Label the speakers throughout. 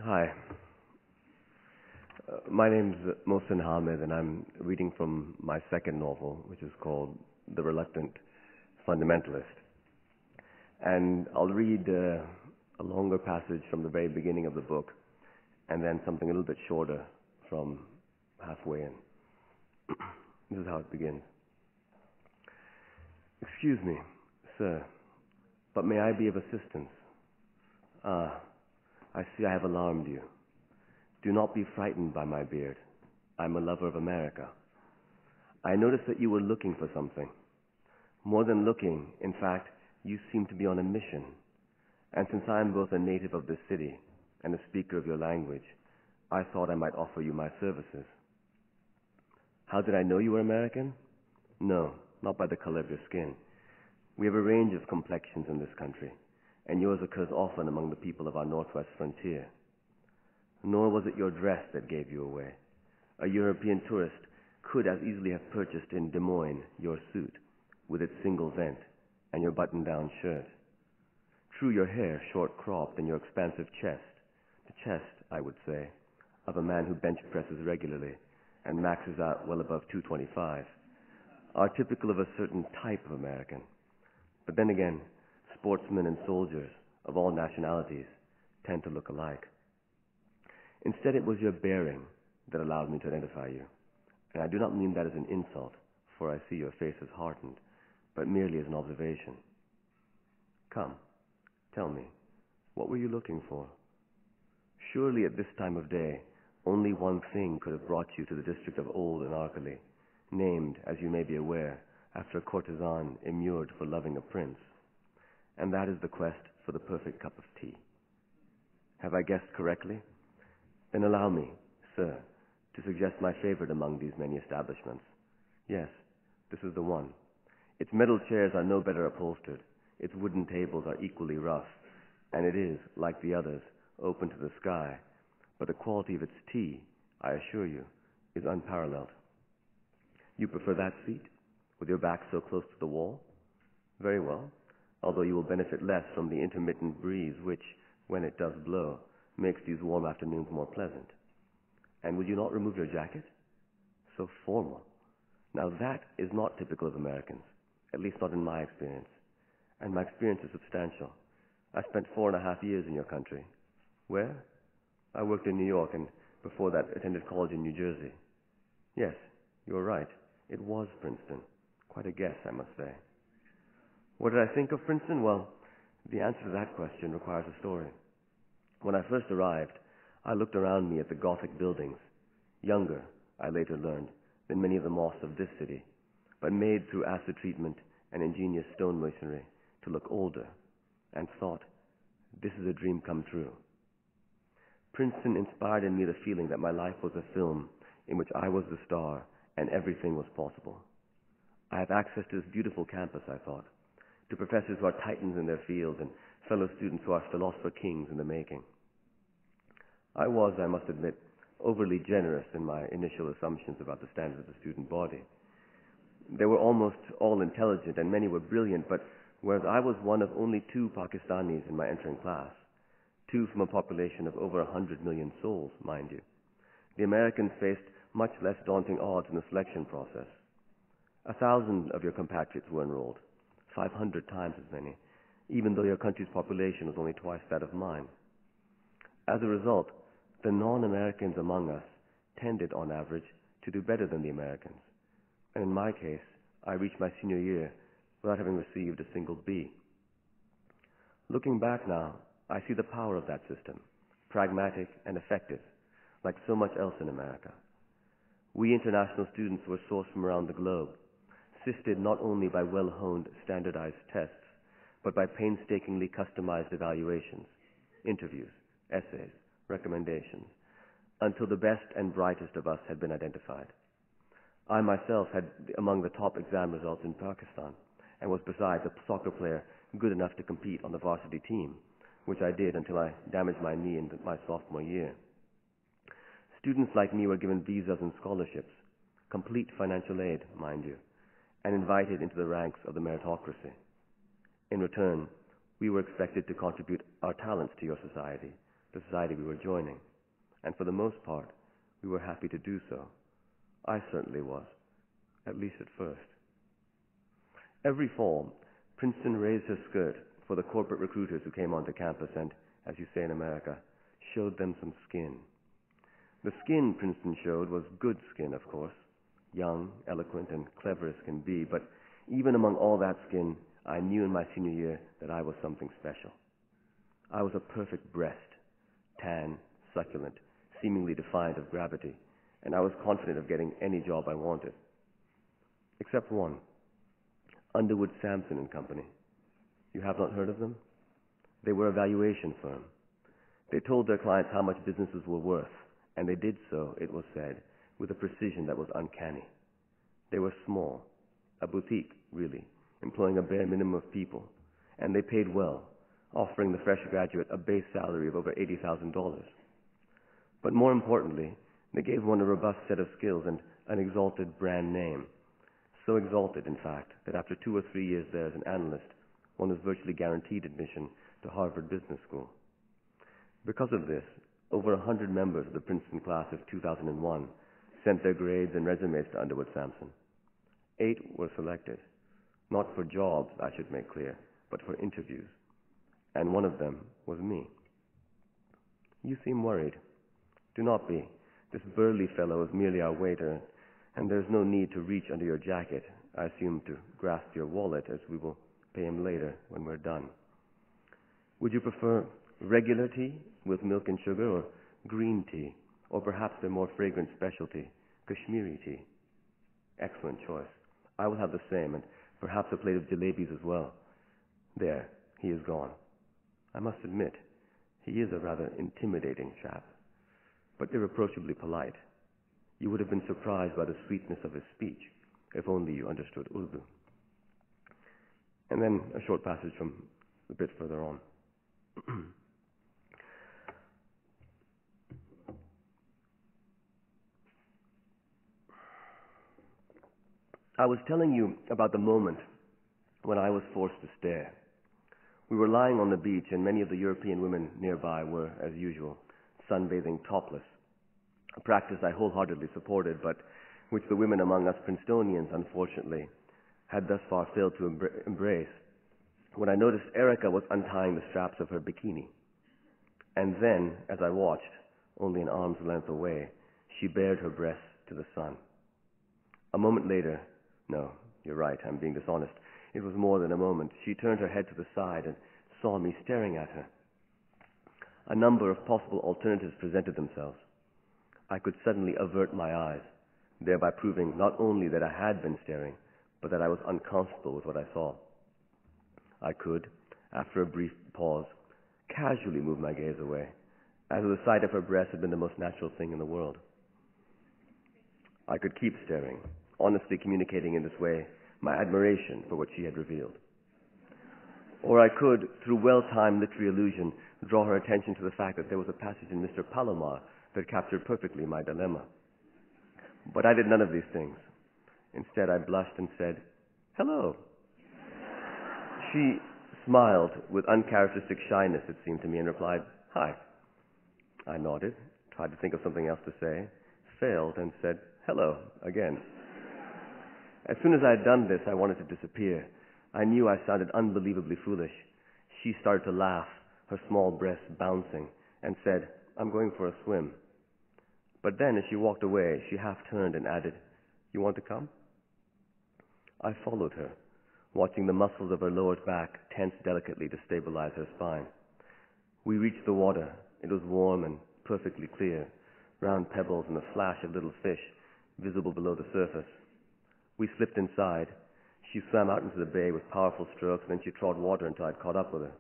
Speaker 1: Hi. My name's Mohsin Hamid, and I'm reading from my second novel, which is called The Reluctant Fundamentalist. And I'll read a longer passage from the very beginning of the book, and then something a little bit shorter from halfway in. This is how it begins. Excuse me, sir, but may I be of assistance? Ah, I see I have alarmed you. Do not be frightened by my beard. I'm a lover of America. I noticed that you were looking for something. More than looking, in fact, you seem to be on a mission. And since I am both a native of this city and a speaker of your language, I thought I might offer you my services. How did I know you were American? No, not by the color of your skin. We have a range of complexions in this country, and yours occurs often among the people of our northwest frontier. Nor was it your dress that gave you away. A European tourist could as easily have purchased in Des Moines your suit, with its single vent, and your button-down shirt. True, your hair short-cropped and your expansive chest, the chest, I would say, of a man who bench presses regularly and maxes out well above 225, are typical of a certain type of American. But then again, sportsmen and soldiers of all nationalities tend to look alike. Instead, it was your bearing that allowed me to identify you. And I do not mean that as an insult, for I see your face is hardened, but merely as an observation. Come, tell me, what were you looking for? Surely at this time of day, only one thing could have brought you to the district of Old Anarchely, named, as you may be aware, after a courtesan immured for loving a prince. And that is the quest for the perfect cup of tea. Have I guessed correctly? Then allow me, sir, to suggest my favorite among these many establishments. Yes, this is the one. Its metal chairs are no better upholstered, its wooden tables are equally rough, and it is, like the others, open to the sky, but the quality of its tea, I assure you, is unparalleled. You prefer that seat, with your back so close to the wall? Very well, although you will benefit less from the intermittent breeze which, when it does blow, makes these warm afternoons more pleasant. And would you not remove your jacket? So formal. Now that is not typical of Americans, at least not in my experience. And my experience is substantial. I spent 4.5 years in your country. Where? I worked in New York and before that attended college in New Jersey. Yes, you're right. It was Princeton. Quite a guess, I must say. What did I think of Princeton? Well, the answer to that question requires a story. When I first arrived, I looked around me at the Gothic buildings, younger, I later learned, than many of the mosques of this city, but made through acid treatment and ingenious stone masonry to look older, and thought, this is a dream come true. Princeton inspired in me the feeling that my life was a film in which I was the star and everything was possible. I have access to this beautiful campus, I thought, to professors who are titans in their fields and fellow students who are philosopher kings in the making. I was, I must admit, overly generous in my initial assumptions about the standards of the student body. They were almost all intelligent and many were brilliant, but whereas I was one of only 2 Pakistanis in my entering class, 2 from a population of over 100 million souls, mind you, the Americans faced much less daunting odds in the selection process. 1,000 of your compatriots were enrolled, 500 times as many, even though your country's population was only twice that of mine. As a result, the non-Americans among us tended, on average, to do better than the Americans. And in my case, I reached my senior year without having received a single B. Looking back now, I see the power of that system, pragmatic and effective, like so much else in America. We international students were sourced from around the globe, assisted not only by well-honed standardized tests, but by painstakingly customized evaluations, interviews, essays, recommendations, until the best and brightest of us had been identified. I myself had among the top exam results in Pakistan, and was besides a soccer player good enough to compete on the varsity team, which I did until I damaged my knee in my sophomore year. Students like me were given visas and scholarships, complete financial aid, mind you, and invited into the ranks of the meritocracy. In return, we were expected to contribute our talents to your society, the society we were joining, and for the most part, we were happy to do so. I certainly was, at least at first. Every fall, Princeton raised her skirt for the corporate recruiters who came onto campus and, as you say in America, showed them some skin. The skin Princeton showed was good skin, of course, young, eloquent, and clever as can be, but even among all that skin, I knew in my senior year that I was something special. I was a perfect breast, tan, succulent, seemingly defiant of gravity, and I was confident of getting any job I wanted. Except one, Underwood, Sampson and Company. You have not heard of them? They were a valuation firm. They told their clients how much businesses were worth, and they did so, it was said, with a precision that was uncanny. They were small, a boutique, really, employing a bare minimum of people, and they paid well, offering the fresh graduate a base salary of over $80,000. But more importantly, they gave one a robust set of skills and an exalted brand name. So exalted, in fact, that after 2 or 3 years there as an analyst, one was virtually guaranteed admission to Harvard Business School. Because of this, over 100 members of the Princeton class of 2001 sent their grades and resumes to Underwood Sampson. 8 were selected, not for jobs, I should make clear, but for interviews. And one of them was me. You seem worried. Do not be. This burly fellow is merely our waiter, and there's no need to reach under your jacket, I assume to grasp your wallet, as we will pay him later when we're done. Would you prefer regular tea with milk and sugar, or green tea, or perhaps their more fragrant specialty, Kashmiri tea? Excellent choice. I will have the same, and perhaps a plate of jalebis as well. There, he is gone. I must admit, he is a rather intimidating chap, but irreproachably polite. You would have been surprised by the sweetness of his speech, if only you understood Urdu. And then a short passage from a bit further on. I was telling you about the moment when I was forced to stare. We were lying on the beach, and many of the European women nearby were, as usual, sunbathing topless, a practice I wholeheartedly supported, but which the women among us Princetonians, unfortunately, had thus far failed to embrace, when I noticed Erica was untying the straps of her bikini. And then, as I watched, only an arm's length away, she bared her breasts to the sun. A moment later, no, you're right, I'm being dishonest, it was more than a moment, she turned her head to the side and saw me staring at her. A number of possible alternatives presented themselves. I could suddenly avert my eyes, thereby proving not only that I had been staring, but that I was uncomfortable with what I saw. I could, after a brief pause, casually move my gaze away, as though the sight of her breast had been the most natural thing in the world. I could keep staring, honestly communicating in this way my admiration for what she had revealed. Or I could, through well-timed literary allusion, draw her attention to the fact that there was a passage in Mr. Palomar that captured perfectly my dilemma. But I did none of these things. Instead, I blushed and said, "Hello." She smiled with uncharacteristic shyness, it seemed to me, and replied, "Hi." I nodded, tried to think of something else to say, failed, and said, "Hello," again. As soon as I had done this, I wanted to disappear. I knew I sounded unbelievably foolish. She started to laugh, her small breasts bouncing, and said, "I'm going for a swim." But then, as she walked away, she half turned and added, "You want to come?" I followed her, watching the muscles of her lower back tense delicately to stabilize her spine. We reached the water. It was warm and perfectly clear, round pebbles and a flash of little fish visible below the surface. We slipped inside. She swam out into the bay with powerful strokes, and then she trod water until I'd caught up with her.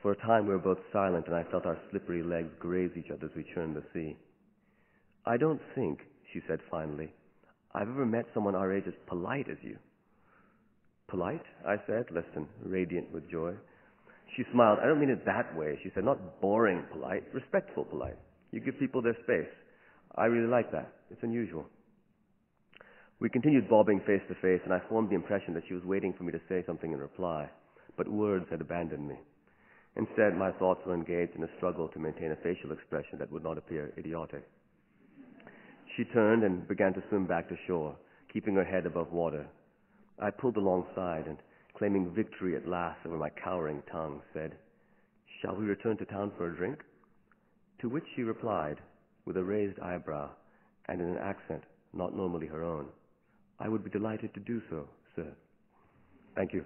Speaker 1: For a time we were both silent, and I felt our slippery legs graze each other as we churned the sea. "I don't think," she said finally, "I've ever met someone our age as polite as you." "Polite?" I said, less than radiant with joy. She smiled. "I don't mean it that way," she said. "Not boring polite, respectful polite. You give people their space. I really like that. It's unusual." We continued bobbing face to face, and I formed the impression that she was waiting for me to say something in reply, but words had abandoned me. Instead, my thoughts were engaged in a struggle to maintain a facial expression that would not appear idiotic. She turned and began to swim back to shore, keeping her head above water. I pulled alongside and, claiming victory at last over my cowering tongue, said, "Shall we return to town for a drink?" To which she replied, with a raised eyebrow and in an accent not normally her own, "I would be delighted to do so, sir." Thank you.